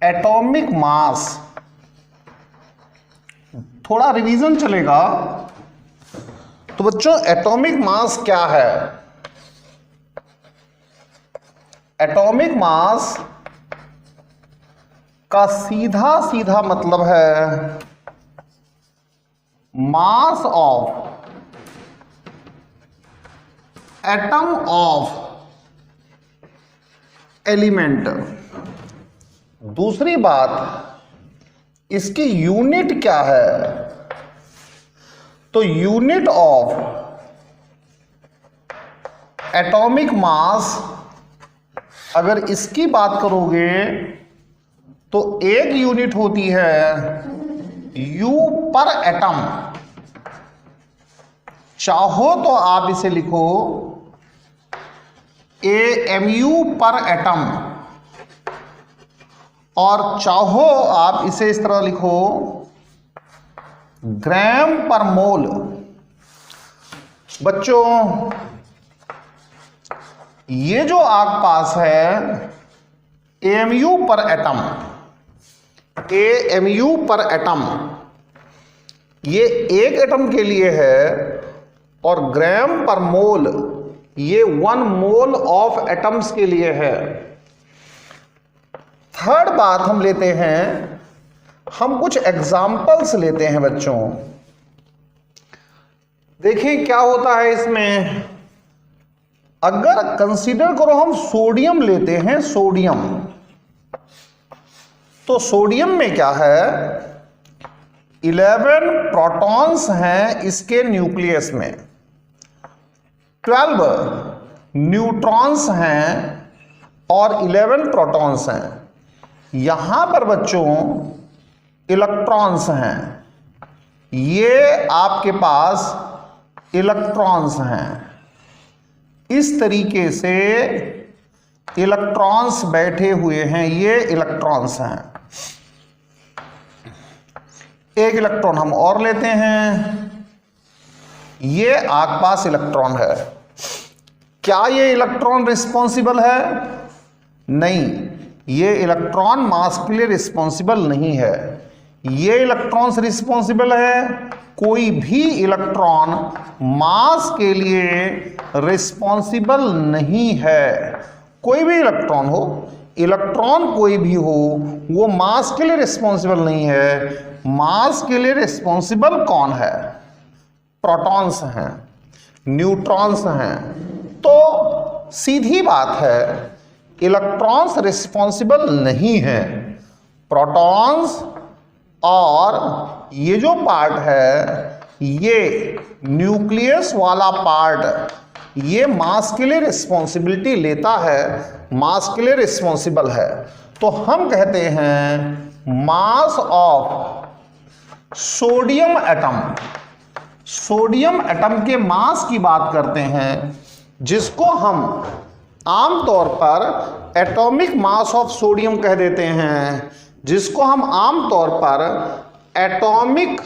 Atomic mass, थोड़ा revision चलेगा। तो बच्चों एटॉमिक मास क्या है? एटॉमिक मास का सीधा सीधा मतलब है mass of atom of element. दूसरी बात, इसकी यूनिट क्या है? तो यूनिट ऑफ एटॉमिक मास, अगर इसकी बात करोगे तो एक यूनिट होती है यू पर एटम। चाहो तो आप इसे लिखो AMU पर एटम, और चाहो आप इसे इस तरह लिखो ग्राम पर मोल। बच्चों ये जो आपके पास है AMU पर एटम, AMU पर एटम, ये एक एटम के लिए है, और ग्राम पर मोल ये 1 मोल ऑफ एटम्स के लिए है। थर्ड बात हम लेते हैं, हम कुछ एग्जाम्पल्स लेते हैं बच्चों। देखिए क्या होता है इसमें। अगर कंसीडर करो हम सोडियम लेते हैं, सोडियम, तो सोडियम में क्या है 11 प्रोटॉन्स हैं इसके न्यूक्लियस में, 12 न्यूट्रॉन्स हैं और 11 प्रोटॉन्स हैं। यहां पर बच्चों इलेक्ट्रॉन्स हैं, ये आपके पास इलेक्ट्रॉन्स हैं। इस तरीके से इलेक्ट्रॉन्स बैठे हुए हैं, ये इलेक्ट्रॉन्स हैं। एक इलेक्ट्रॉन हम और लेते हैं, ये आपके पास इलेक्ट्रॉन है। क्या ये इलेक्ट्रॉन रिस्पॉन्सिबल है? नहीं, ये इलेक्ट्रॉन मास के लिए रिस्पॉन्सिबल नहीं है। ये इलेक्ट्रॉन्स रिस्पॉन्सिबल है। कोई भी इलेक्ट्रॉन मास के लिए रिस्पॉन्सिबल नहीं है। कोई भी इलेक्ट्रॉन हो, इलेक्ट्रॉन कोई भी हो, वो मास के लिए रिस्पॉन्सिबल नहीं है। मास के लिए रिस्पॉन्सिबल कौन है? प्रोटॉन्स हैं, न्यूट्रॉन्स हैं। तो सीधी बात है, इलेक्ट्रॉन्स रिस्पॉन्सिबल नहीं है। प्रोटॉन्स और ये जो पार्ट है, ये न्यूक्लियस वाला पार्ट, ये मास के लिए रिस्पॉन्सिबिलिटी लेता है, मास के लिए रिस्पॉन्सिबल है। तो हम कहते हैं mass of sodium atom. Sodium atom के मास की बात करते हैं, जिसको हम आमतौर पर एटॉमिक मास ऑफ सोडियम कह देते हैं, जिसको हम आमतौर पर एटॉमिक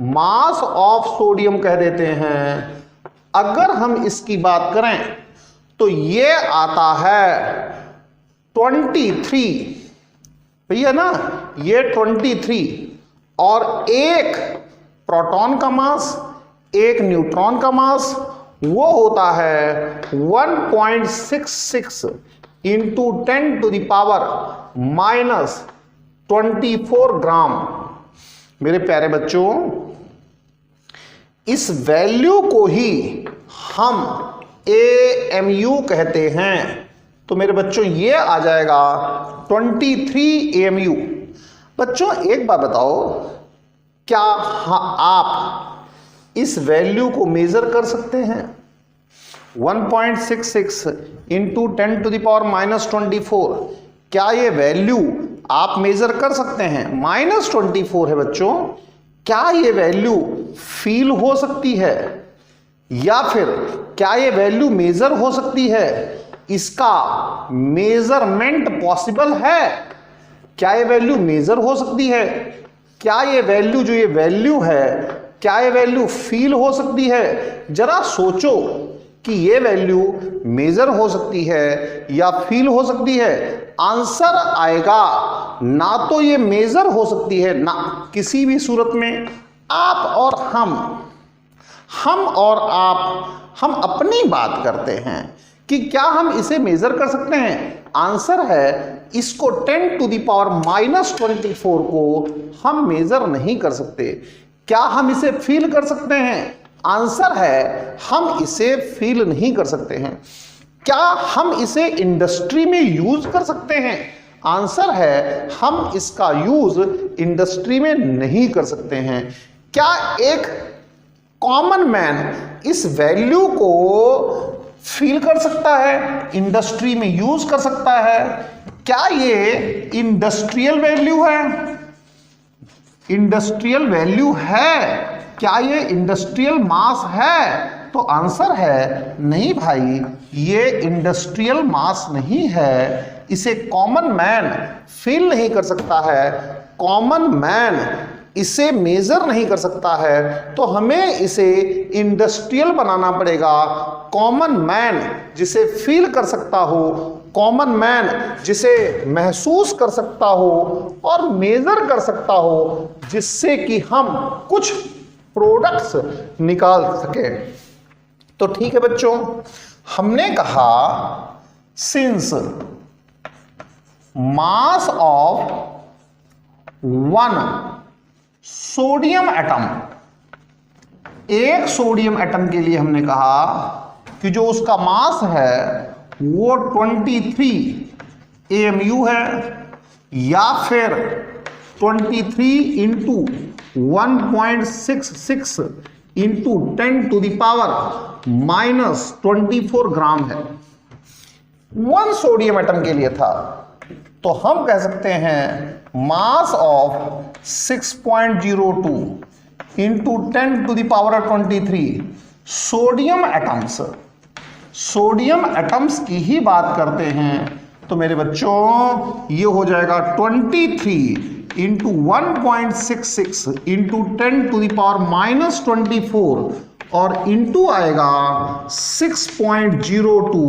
मास ऑफ सोडियम कह देते हैं। अगर हम इसकी बात करें तो ये आता है 23, भैया ना, ये 23, और एक प्रोटॉन का मास, एक न्यूट्रॉन का मास, वो होता है 1.66 इंटू 10⁻⁻⁴ ग्राम। मेरे प्यारे बच्चों, इस वैल्यू को ही हम AMU कहते हैं। तो मेरे बच्चों ये आ जाएगा 23 AMU। बच्चों एक बात बताओ, क्या आप इस वैल्यू को मेजर कर सकते हैं? 1.66 इंटू 10⁻⁻24, क्या ये वैल्यू आप मेजर कर सकते हैं? -24 है बच्चों। क्या ये वैल्यू फील हो सकती है, या फिर क्या ये वैल्यू मेजर हो सकती है? इसका मेजरमेंट पॉसिबल है? क्या ये वैल्यू मेजर हो सकती है? क्या ये वैल्यू, जो ये वैल्यू है, क्या ये वैल्यू फील हो सकती है? जरा सोचो, कि ये वैल्यू मेजर हो सकती है या फील हो सकती है? आंसर आएगा ना तो ये मेजर हो सकती है ना किसी भी सूरत में। आप और हम और आप, हम अपनी बात करते हैं कि क्या हम इसे मेजर कर सकते हैं? आंसर है इसको 10 टू द पावर -24 को हम मेजर नहीं कर सकते। क्या हम इसे फील कर सकते हैं? आंसर है हम इसे फील नहीं कर सकते हैं। क्या हम इसे इंडस्ट्री में यूज कर सकते हैं? आंसर है हम इसका यूज इंडस्ट्री में नहीं कर सकते हैं। क्या एक कॉमन मैन इस वैल्यू को फील कर सकता है, इंडस्ट्री में यूज कर सकता है? क्या ये इंडस्ट्रियल वैल्यू है? इंडस्ट्रियल वैल्यू है? क्या ये इंडस्ट्रियल मास है? तो आंसर है नहीं भाई, ये इंडस्ट्रियल मास नहीं है। इसे कॉमन मैन फील नहीं कर सकता है, कॉमन मैन इसे मेजर नहीं कर सकता है, तो हमें इसे इंडस्ट्रियल बनाना पड़ेगा। कॉमन मैन जिसे फील कर सकता हो, कॉमन मैन जिसे महसूस कर सकता हो और मेजर कर सकता हो, जिससे कि हम कुछ प्रोडक्ट्स निकाल सके। तो ठीक है बच्चों, हमने कहा since mass of one sodium atom, एक सोडियम एटम के लिए हमने कहा कि जो उसका मास है वो 23 AMU है, या फिर 23 into 1.66 into 10 to the power -24 gram है। वन सोडियम एटम के लिए था, तो हम कह सकते हैं mass of 6.02 into 10 to the power 23 sodium atoms, sodium atoms की ही बात करते हैं। तो मेरे बच्चों ये हो जाएगा 23 into 1.66 into 10 to the power -24 और इंटू आएगा 6.02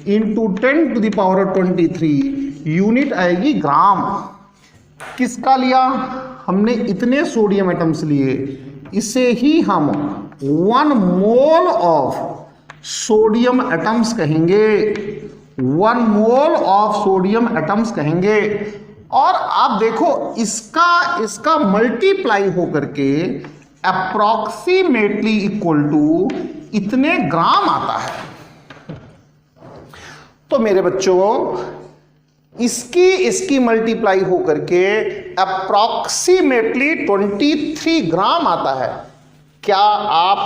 into 10 to the power 23, unit आएगी ग्राम। किसका लिया हमने? इतने सोडियम एटम्स लिए, इसे ही हम 1 मोल ऑफ सोडियम एटम्स कहेंगे, 1 मोल ऑफ सोडियम एटम्स कहेंगे। और आप देखो इसका मल्टीप्लाई होकर के अप्रॉक्सीमेटली इक्वल टू इतने ग्राम आता है। तो मेरे बच्चों इसकी मल्टीप्लाई होकर के अप्रॉक्सीमेटली 23 ग्राम आता है। क्या आप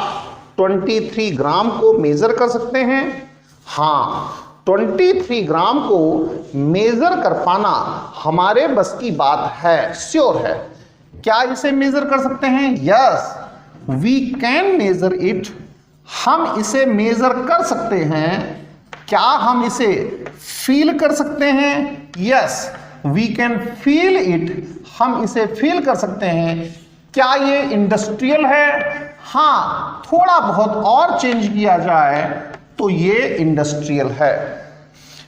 23 ग्राम को मेजर कर सकते हैं? हाँ, 23 ग्राम को मेजर कर पाना हमारे बस की बात है, श्योर है। क्या इसे मेजर कर सकते हैं? Yes, we can measure it. हम इसे मेजर कर सकते हैं। क्या हम इसे फील कर सकते हैं? Yes, we can feel it. हम इसे फील कर सकते हैं। क्या ये इंडस्ट्रियल है? हाँ, थोड़ा बहुत और चेंज किया जाए तो ये इंडस्ट्रियल है।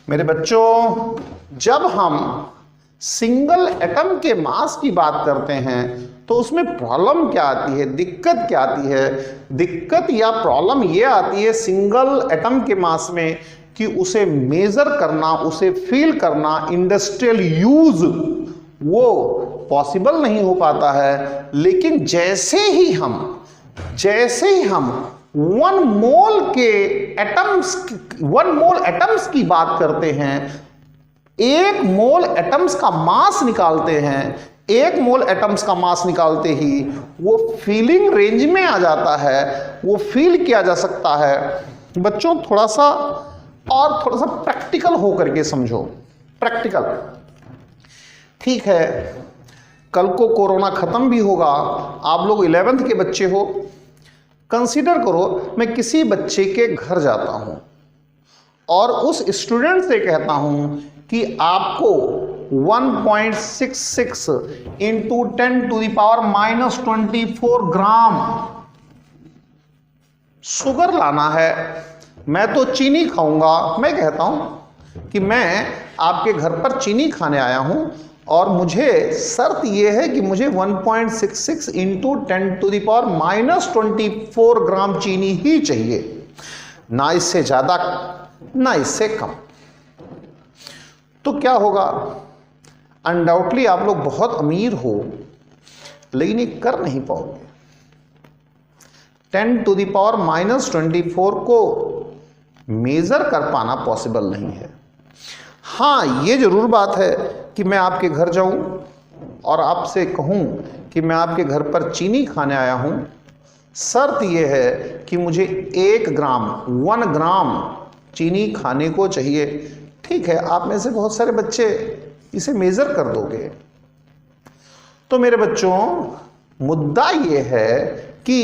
मेरे बच्चों, जब हम सिंगल एटम के मास की बात करते हैं तो उसमें प्रॉब्लम क्या आती है, दिक्कत क्या आती है? दिक्कत या प्रॉब्लम ये आती है सिंगल एटम के मास में कि उसे मेजर करना, उसे फील करना, इंडस्ट्रियल यूज वो पॉसिबल नहीं हो पाता है। लेकिन जैसे ही हम 1 मोल एटम्स की बात करते हैं, 1 मोल एटम्स का मास निकालते हैं, 1 मोल एटम्स का मास निकालते ही वो फीलिंग रेंज में आ जाता है, वो फील किया जा सकता है। बच्चों थोड़ा सा प्रैक्टिकल होकर के समझो। प्रैक्टिकल, ठीक है, कल को कोरोना खत्म भी होगा, आप लोग 11th के बच्चे हो। कंसीडर करो मैं किसी बच्चे के घर जाता हूं और उस स्टूडेंट से कहता हूं कि आपको 1.66 into 10 to the power -24 gram sugar लाना है। मैं तो चीनी खाऊंगा, मैं कहता हूं कि मैं आपके घर पर चीनी खाने आया हूं और मुझे शर्त यह है कि मुझे 1.66 इंटू 10⁻⁻24 ग्राम चीनी ही चाहिए, ना इससे ज्यादा ना इससे कम। तो क्या होगा? अनडाउटली आप लोग बहुत अमीर हो, लेकिन ये कर नहीं पाओगे। 10⁻⁻24 को मेजर कर पाना पॉसिबल नहीं है। हाँ, ये जरूर बात है कि मैं आपके घर जाऊं और आपसे कहूं कि मैं आपके घर पर चीनी खाने आया हूं, शर्त यह है कि मुझे 1 ग्राम चीनी खाने को चाहिए। ठीक है, आप में से बहुत सारे बच्चे इसे मेजर कर दोगे। तो मेरे बच्चों, मुद्दा यह है कि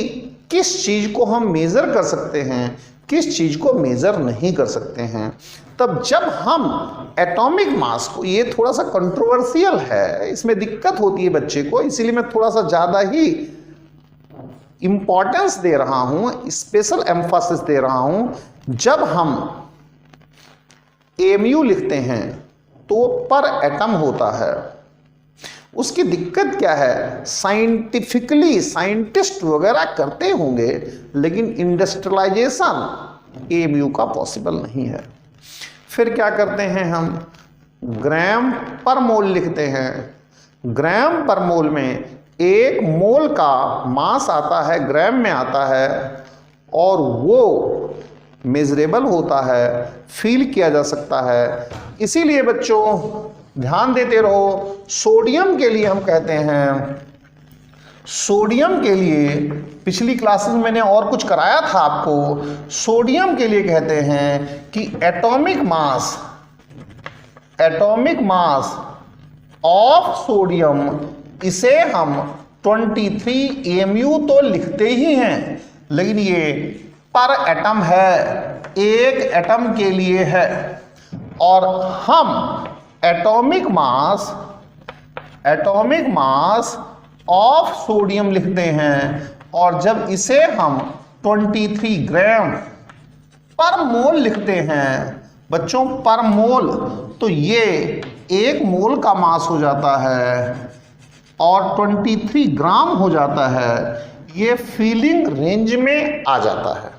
किस चीज को हम मेजर कर सकते हैं, किस चीज को मेजर नहीं कर सकते हैं। तब जब हम एटॉमिक मास को, ये थोड़ा सा कंट्रोवर्शियल है, इसमें दिक्कत होती है बच्चे को, इसीलिए मैं थोड़ा सा ज्यादा ही इंपॉर्टेंस दे रहा हूं, स्पेशल एम्फासिस दे रहा हूं। जब हम एमयू लिखते हैं तो पर एटम होता है। उसकी दिक्कत क्या है? साइंटिफिकली साइंटिस्ट वगैरह करते होंगे, लेकिन इंडस्ट्रियलाइजेशन एमयू का पॉसिबल नहीं है। फिर क्या करते हैं हम? ग्राम पर मोल लिखते हैं। ग्राम पर मोल में 1 मोल का मास आता है, ग्राम में आता है, और वो मेजरेबल होता है, फील किया जा सकता है। इसीलिए बच्चों ध्यान देते रहो। सोडियम के लिए हम कहते हैं, सोडियम के लिए पिछली क्लासेस में मैंने और कुछ कराया था आपको। सोडियम के लिए कहते हैं कि एटॉमिक मास ऑफ सोडियम, इसे हम 23 एमयू तो लिखते ही हैं, लेकिन ये पर एटम है, 1 एटम के लिए है। और हम एटॉमिक मास ऑफ सोडियम लिखते हैं, और जब इसे हम 23 ग्राम पर मोल लिखते हैं बच्चों, पर मोल, तो ये 1 मोल का मास हो जाता है और 23 ग्राम हो जाता है। ये फीलिंग रेंज में आ जाता है।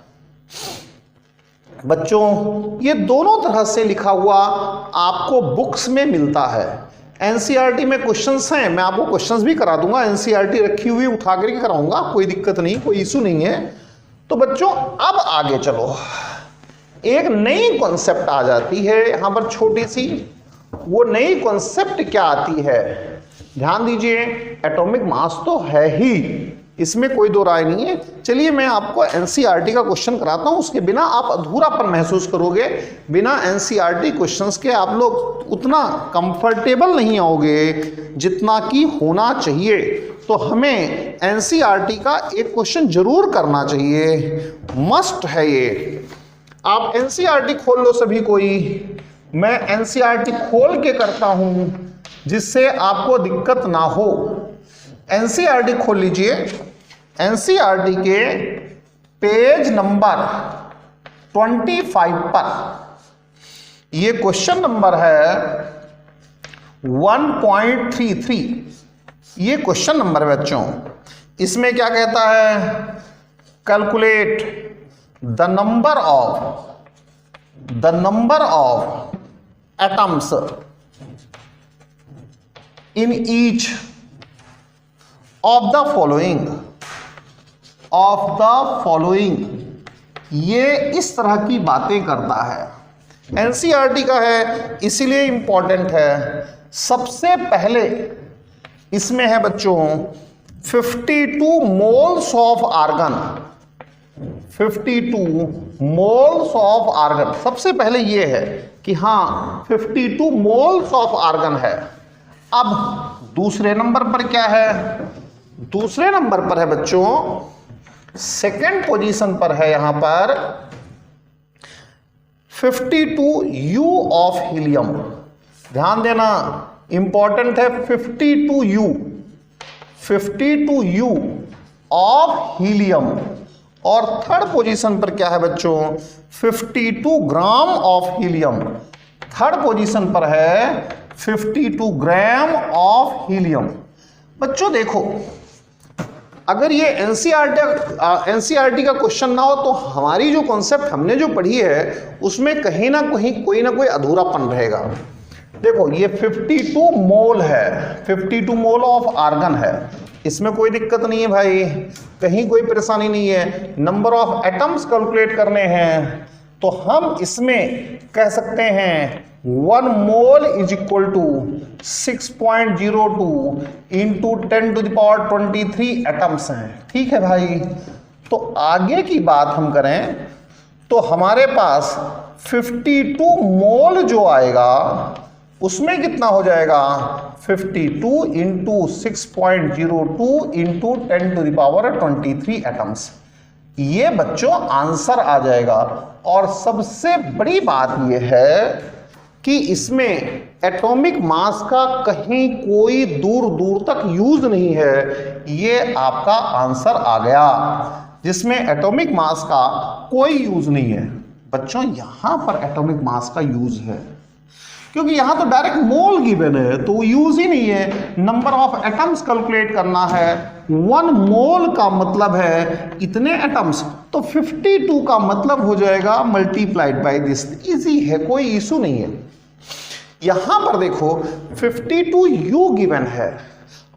बच्चों, ये दोनों तरह से लिखा हुआ आपको बुक्स में मिलता है। एनसीईआरटी में क्वेश्चंस हैं, मैं आपको क्वेश्चंस भी करा दूंगा, एनसीईआरटी रखी हुई उठा करके कराऊंगा, कोई दिक्कत नहीं, कोई इशू नहीं है। तो बच्चों अब आगे चलो, एक नई कॉन्सेप्ट आ जाती है यहां पर छोटी सी। वो नई कॉन्सेप्ट क्या आती है? ध्यान दीजिए, एटॉमिक मास तो है ही, इसमें कोई दो राय नहीं है। चलिए मैं आपको एनसीईआरटी का क्वेश्चन कराता हूं, उसके बिना आप अधूरापन महसूस करोगे। बिना एनसीईआरटी क्वेश्चंस के आप लोग उतना कंफर्टेबल नहीं आओगे जितना कि होना चाहिए। तो हमें एनसीईआरटी का एक क्वेश्चन जरूर करना चाहिए, मस्ट है ये। आप एनसीईआरटी खोल लो सभी कोई, मैं एनसीईआरटी खोल के करता हूं जिससे आपको दिक्कत ना हो। एनसीईआरटी खोल लीजिए। एनसीईआरटी के पेज नंबर 25 पर ये क्वेश्चन नंबर है 1.33। ये क्वेश्चन नंबर है बच्चों। इसमें क्या कहता है? Calculate the number of atoms in each of the following. ये इस तरह की बातें करता है। एनसीईआरटी का है इसीलिए इंपॉर्टेंट है। सबसे पहले इसमें है बच्चों 52 moles of argon. 52 moles of argon, सबसे पहले ये है कि हाँ 52 मोल्स ऑफ आर्गन है। अब दूसरे नंबर पर क्या है? दूसरे नंबर पर है बच्चों, सेकेंड पोजीशन पर है यहां पर 52 यू ऑफ हीलियम। ध्यान देना, इंपॉर्टेंट है 52 यू ऑफ हीलियम। और थर्ड पोजीशन पर क्या है बच्चों, 52 gram of helium. Third position पर है 52 ग्राम ऑफ हीलियम। बच्चों देखो, अगर ये एनसीईआरटी का क्वेश्चन ना हो तो हमारी जो कॉन्सेप्ट हमने जो पढ़ी है उसमें कहीं ना कहीं कोई ना कोई अधूरापन रहेगा। देखो ये 52 मोल है, 52 मोल ऑफ आर्गन है, इसमें कोई दिक्कत नहीं है भाई, कहीं कोई परेशानी नहीं है। नंबर ऑफ एटम्स कैलकुलेट करने हैं तो हम इसमें कह सकते हैं 1 mole is equal to 6.02 into 10⁻23 atoms हैं। ठीक है भाई, तो आगे की बात हम करें तो हमारे पास 52 मोल जो आएगा उसमें कितना हो जाएगा, 52 इंटू 6.02 इंटू 10⁻23 एटम्स। ये बच्चों आंसर आ जाएगा। और सबसे बड़ी बात यह है कि इसमें एटॉमिक मास का कहीं कोई दूर दूर तक यूज नहीं है, ये आपका आंसर आ गया जिसमें एटॉमिक मास का कोई यूज नहीं है। बच्चों यहां पर एटॉमिक मास का यूज है क्योंकि यहां तो डायरेक्ट मोल गिवन है तो यूज ही नहीं है। नंबर ऑफ एटम्स कैलकुलेट करना है, 1 मोल का मतलब है इतने एटम्स, तो 52 का मतलब हो जाएगा मल्टीप्लाइड बाय दिस। इजी है, कोई इशू नहीं है। यहां पर देखो 52 यू गिवन है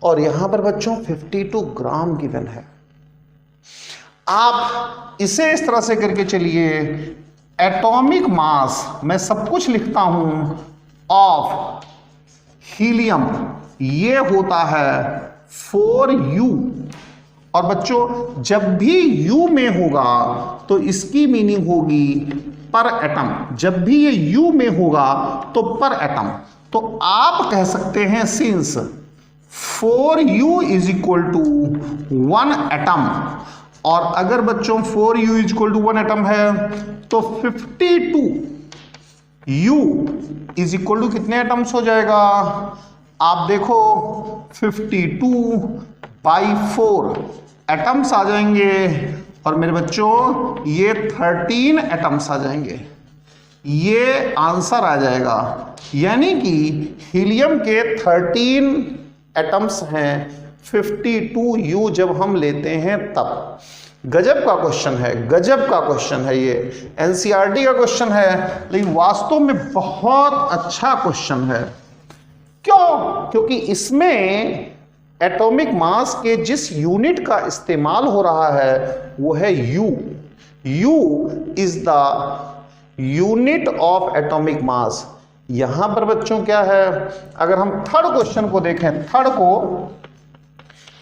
और यहां पर बच्चों 52 ग्राम गिवन है। आप इसे इस तरह से करके चलिए, एटॉमिक मास मैं सब कुछ लिखता हूं ऑफ हीलियम, ये होता है 4u। और बच्चों जब भी u में होगा तो इसकी मीनिंग होगी पर एटम, जब भी ये u में होगा तो पर एटम। तो आप कह सकते हैं since 4u is equal to 1 atom, और अगर बच्चों 4u is equal to 1 atom है तो 52 u इज इक्वल टू कितने एटम्स हो जाएगा, आप देखो 52 बाई 4 एटम्स आ जाएंगे। और मेरे बच्चों ये 13 एटम्स आ जाएंगे, ये आंसर आ जाएगा। यानी कि हीलियम के 13 एटम्स हैं 52u जब हम लेते हैं तब। गजब का क्वेश्चन है, गजब का क्वेश्चन है, ये एनसीईआरटी का क्वेश्चन है लेकिन वास्तव में बहुत अच्छा क्वेश्चन है। क्यों? क्योंकि इसमें एटॉमिक मास के जिस यूनिट का इस्तेमाल हो रहा है वो है you. You is the unit of atomic mass. यहां पर बच्चों क्या है, अगर हम थर्ड क्वेश्चन को देखें,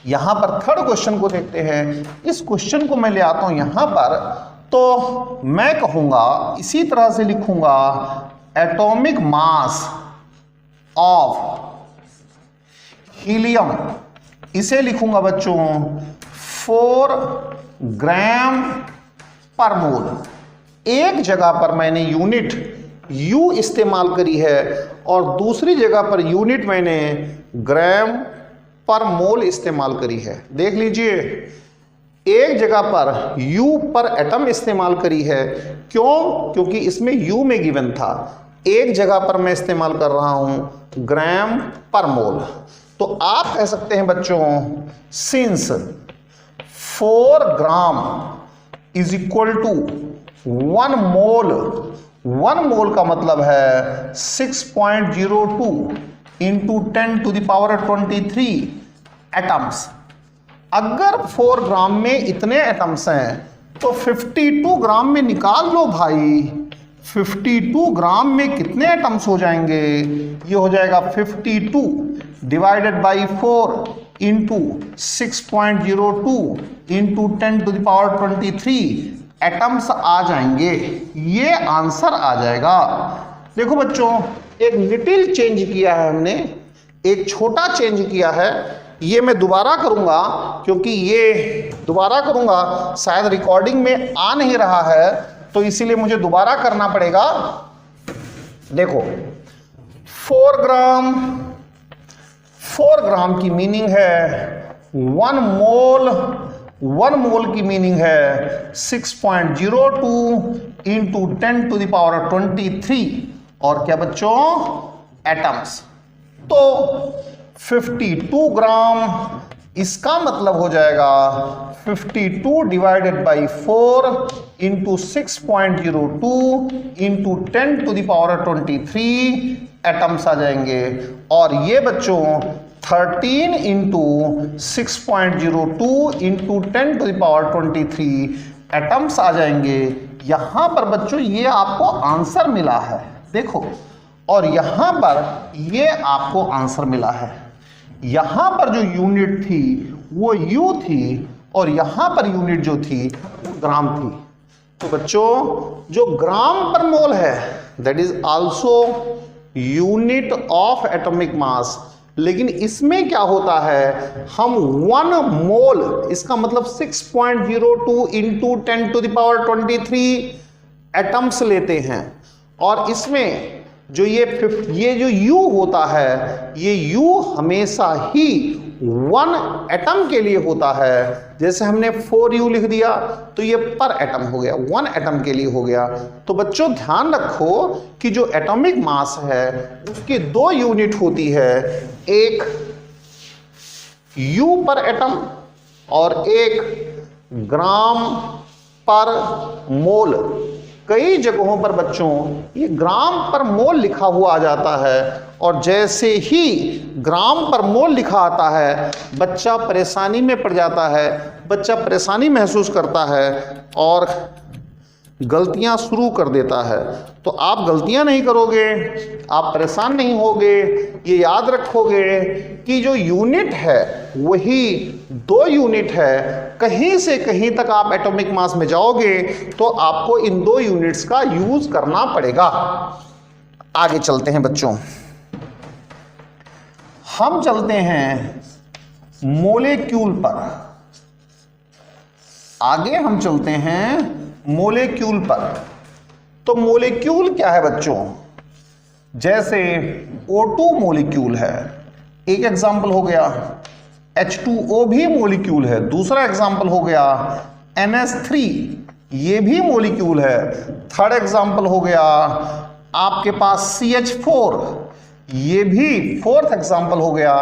यहां पर थर्ड क्वेश्चन को देखते हैं, इस क्वेश्चन को मैं ले आता हूं यहां पर, तो मैं कहूंगा इसी तरह से लिखूंगा एटॉमिक मास ऑफ हीलियम, इसे लिखूंगा बच्चों 4 ग्राम पर मोल। एक जगह पर मैंने यूनिट यू इस्तेमाल करी है और दूसरी जगह पर यूनिट मैंने ग्राम पर मोल इस्तेमाल करी है। देख लीजिए, एक जगह पर U पर एटम इस्तेमाल करी है। क्यों? क्योंकि इसमें U में गिवन था। एक जगह पर मैं इस्तेमाल कर रहा हूं ग्राम पर मोल। तो आप कह सकते हैं बच्चों since 4 gram is equal to 1 mole, 1 mole का मतलब है 6.02 इंटू 10⁻23 एटम्स। अगर 4 ग्राम में इतने एटम्स हैं तो 52 ग्राम में निकाल लो भाई। 52 ग्राम में कितने एटम्स हो जाएंगे, ये हो जाएगा 52 divided by 4 into 6.02 into 10⁻23 atoms आ जाएंगे। ये आंसर आ जाएगा। देखो बच्चों, एक लिटिल चेंज किया है हमने, एक छोटा चेंज किया है। ये मैं दोबारा करूंगा क्योंकि ये दोबारा करूंगा शायद रिकॉर्डिंग में आ नहीं रहा है, तो इसीलिए मुझे दोबारा करना पड़ेगा। देखो 4 ग्राम की मीनिंग है 1 मोल 1 मोल की मीनिंग है 6.02 इंटू 10⁻23 और क्या बच्चों, एटम्स। तो 52 ग्राम, इसका मतलब हो जाएगा 52 divided by 4 into 6.02 into 10⁻23 atoms आ जाएंगे। और ये बच्चों 13 इंटू 6.02 इंटू 10⁻23 एटम्स आ जाएंगे। यहां पर बच्चों ये आपको आंसर मिला है, देखो, और यहां पर ये आपको आंसर मिला है। यहां पर जो यूनिट थी वो यू थी और यहां पर यूनिट जो थी वो ग्राम थी। तो बच्चों जो ग्राम पर मोल है that is also unit of atomic mass, लेकिन इसमें क्या होता है, हम 1 मोल, इसका मतलब 6.02 इंटू 10⁻23 एटम्स लेते हैं। और इसमें जो ये जो U होता है, ये U हमेशा ही 1 एटम के लिए होता है। जैसे हमने 4U लिख दिया तो ये पर एटम हो गया, 1 एटम के लिए हो गया। तो बच्चों ध्यान रखो कि जो एटॉमिक मास है उसकी 2 यूनिट होती है, एक U पर एटम और एक ग्राम पर मोल। कई जगहों पर बच्चों ये ग्राम पर मोल लिखा हुआ आ जाता है और जैसे ही ग्राम पर मोल लिखा आता है बच्चा परेशानी में पड़ जाता है, बच्चा परेशानी महसूस करता है और गलतियां शुरू कर देता है। तो आप गलतियां नहीं करोगे, आप परेशान नहीं होगे, ये याद रखोगे कि जो यूनिट है वही 2 यूनिट है। कहीं से कहीं तक आप एटॉमिक मास में जाओगे तो आपको इन 2 यूनिट्स का यूज करना पड़ेगा। आगे चलते हैं बच्चों, हम चलते हैं मोलेक्यूल पर। आगे हम चलते हैं मोलेक्यूल पर। तो मोलेक्यूल क्या है बच्चों, जैसे O2 मोलेक्यूल है, एक एग्जाम्पल हो गया। H2O भी मोलेक्यूल है, दूसरा एग्जाम्पल हो गया NH3, ये भी मोलेक्यूल है। थर्ड एग्जाम्पल हो गया आपके पास CH4, ये भी फोर्थ एग्जाम्पल हो गया।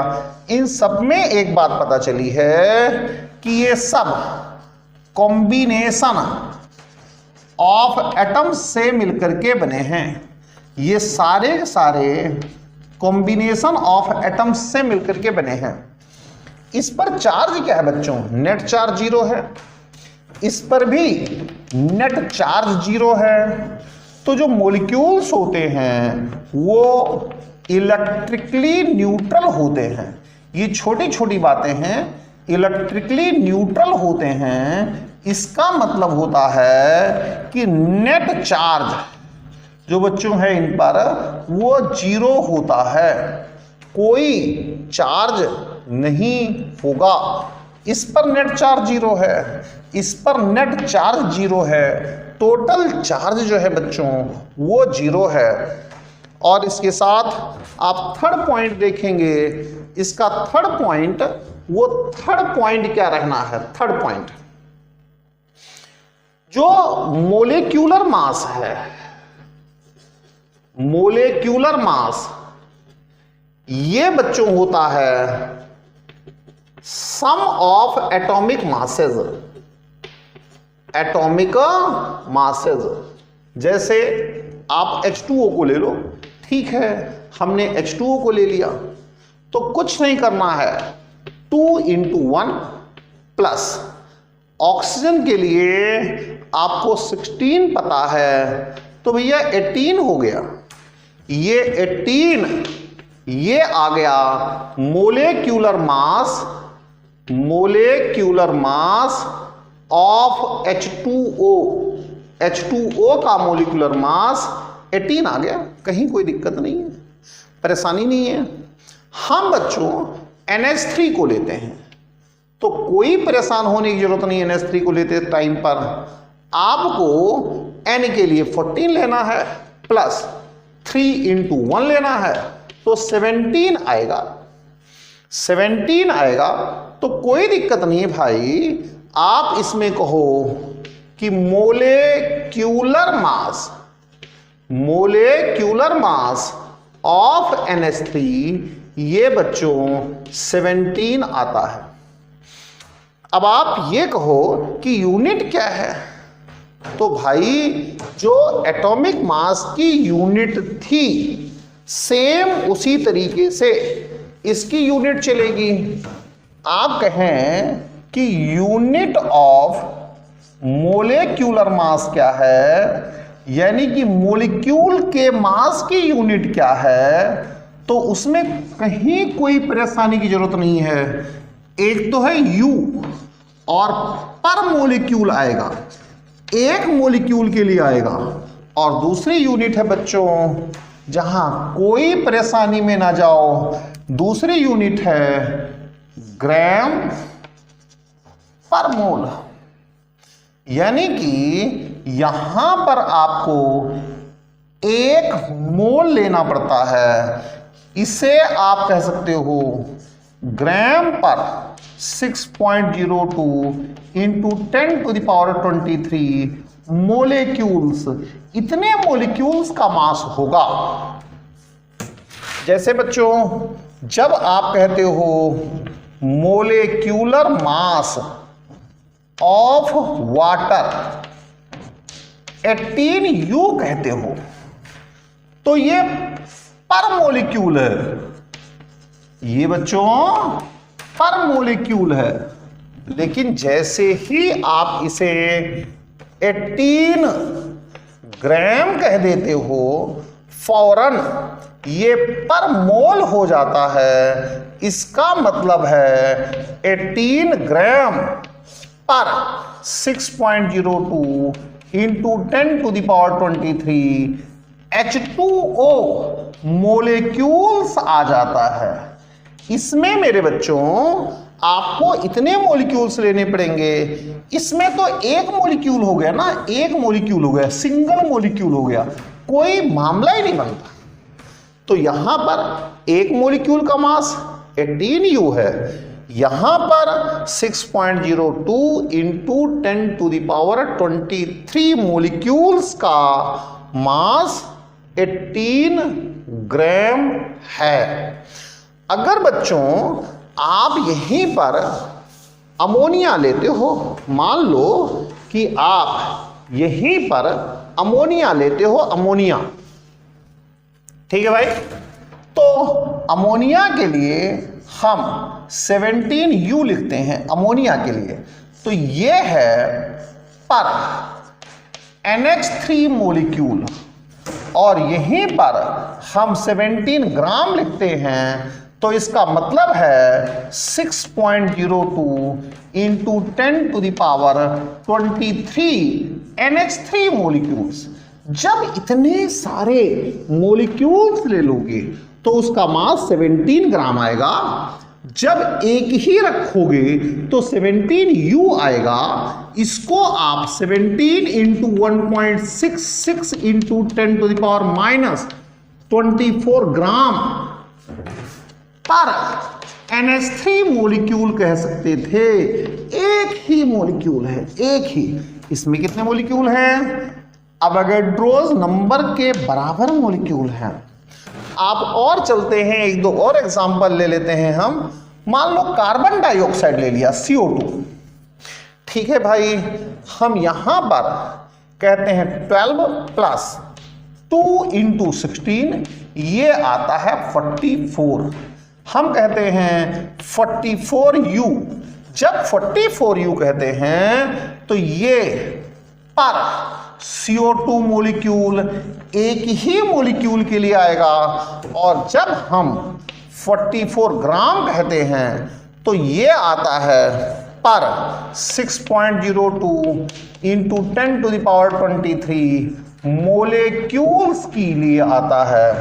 इन सब में एक बात पता चली है कि ये सब कॉम्बिनेशन ऑफ एटम्स से मिलकर के बने हैं। ये सारे कॉम्बिनेशन ऑफ एटम्स से मिलकर के बने हैं। इस पर चार्ज क्या है बच्चों, नेट चार्ज 0 है, इस पर भी नेट चार्ज 0 है। तो जो मॉलिक्यूल्स होते हैं वो इलेक्ट्रिकली न्यूट्रल होते हैं। ये छोटी छोटी बातें हैं, इलेक्ट्रिकली न्यूट्रल होते हैं। इसका मतलब होता है कि नेट चार्ज जो बच्चों है इन पर वो 0 होता है, कोई चार्ज नहीं होगा। इस पर नेट चार्ज 0 है, इस पर नेट चार्ज 0 है, टोटल चार्ज जो है बच्चों वो 0 है। और इसके साथ आप थर्ड पॉइंट देखेंगे, इसका थर्ड पॉइंट, वो थर्ड पॉइंट क्या रहना है, थर्ड पॉइंट जो मोलेक्यूलर मास है, मोलेक्यूलर मास ये बच्चों होता है sum of atomic masses, atomic masses. जैसे आप H2O को ले लो, ठीक है, हमने H2O को ले लिया तो कुछ नहीं करना है, 2 × 1 प्लस ऑक्सीजन के लिए आपको 16 पता है तो भैया 18 हो गया। ये 18 ये आ गया molecular mass, molecular mass of H2O। H2O का मोलिकुलर मास 18 आ गया, कहीं कोई दिक्कत नहीं है, परेशानी नहीं है। हम बच्चों NH3 को लेते हैं तो कोई परेशान होने की जरूरत नहीं। NH3 को लेते टाइम पर आपको N के लिए 14 लेना है प्लस 3 × 1 लेना है तो 17 आएगा, 17 आएगा। तो कोई दिक्कत नहीं है भाई, आप इसमें कहो कि मोलेक्यूलर मास ऑफ NH3, ये बच्चों 17 आता है। अब आप ये कहो कि यूनिट क्या है, तो भाई जो एटॉमिक मास की यूनिट थी सेम उसी तरीके से इसकी यूनिट चलेगी। आप कहें कि यूनिट ऑफ मोलेक्यूलर मास क्या है, यानी कि मोलिक्यूल के मास की यूनिट क्या है, तो उसमें कहीं कोई परेशानी की जरूरत नहीं है। एक तो है U और पर मोलिक्यूल आएगा, एक मोलिक्यूल के लिए आएगा, और दूसरी यूनिट है बच्चों जहां कोई परेशानी में ना जाओ, दूसरी यूनिट है ग्राम पर मोल। यानी कि यहां पर आपको 1 मोल लेना पड़ता है, इसे आप कह सकते हो ग्राम पर 6.02 इंटू 10⁻23 मोलिक्यूल्स। इतने मोलिक्यूल्स का मास होगा। जैसे बच्चों जब आप कहते हो molecular mass of water 18U कहते हो, तो ये पर मोलिक्यूल है, ये बच्चों पर मोलिक्यूल है। लेकिन जैसे ही आप इसे 18 ग्राम कह देते हो, फौरन ये पर मोल हो जाता है। इसका मतलब है 18 ग्राम पर 6.02 इंटू 10⁻23 H2O मोलिक्यूल्स आ जाता है। इसमें मेरे बच्चों आपको इतने मोलिक्यूल्स लेने पड़ेंगे। इसमें तो एक मोलिक्यूल हो गया ना, एक मोलिक्यूल हो गया, सिंगल मोलिक्यूल हो गया, कोई मामला ही नहीं बनता। तो यहां पर एक मोलिक्यूल का मास 18U है, यहां पर 6.02 इंटू 10⁻23 मोलिक्यूल्स का मास 18 ग्राम है। अगर बच्चों आप यहीं पर अमोनिया लेते हो, मान लो कि आप यहीं पर अमोनिया लेते हो, अमोनिया, ठीक है भाई, तो अमोनिया के लिए हम 17U लिखते हैं अमोनिया के लिए। तो ये है पर NH3 मोलिक्यूल, और यहीं पर हम 17 ग्राम लिखते हैं, तो इसका मतलब है 6.02 इंटू 10⁻23 NH3 मोलिक्यूल्स। जब इतने सारे मोलिक्यूल्स ले लोगे तो उसका मास 17 ग्राम आएगा। जब एक ही रखोगे तो 17U आएगा। इसको आप 17 इंटू 1.66 इंटू 10⁻24 ग्राम पर NH3 मोलिक्यूल कह सकते थे। एक ही मोलिक्यूल है, एक ही। इसमें कितने मोलिक्यूल हैं? अवोगाड्रोस नंबर के बराबर मोलिक्यूल हैं। आप और चलते हैं, एक दो और एग्जांपल ले लेते हैं हम। मान लो कार्बन डाइऑक्साइड ले लिया, CO2, ठीक है भाई। हम यहां पर कहते हैं 12 प्लस 2 इंटू 16, ये आता है 44। हम कहते हैं 44U। जब 44U कहते हैं तो ये पर CO2 मोलिक्यूल एक ही मोलिक्यूल के लिए आएगा, और जब हम 44 ग्राम कहते हैं तो ये आता है पर 6.02 इंटू 10⁻23 मोलिक्यूल्स के लिए आता है।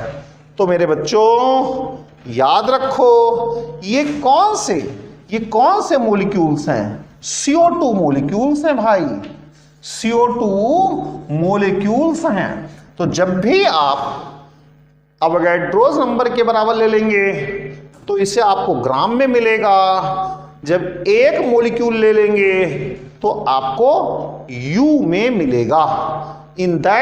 तो मेरे बच्चों याद रखो, ये कौन से मोलिक्यूल्स हैं? CO2 मोलिक्यूल्स हैं भाई, CO2 मोलिक्यूल्स हैं। तो जब भी आप अवोगाड्रोस नंबर के बराबर ले लेंगे तो इसे आपको ग्राम में मिलेगा। जब एक मॉलिक्यूल ले लेंगे तो आपको U में मिलेगा। In that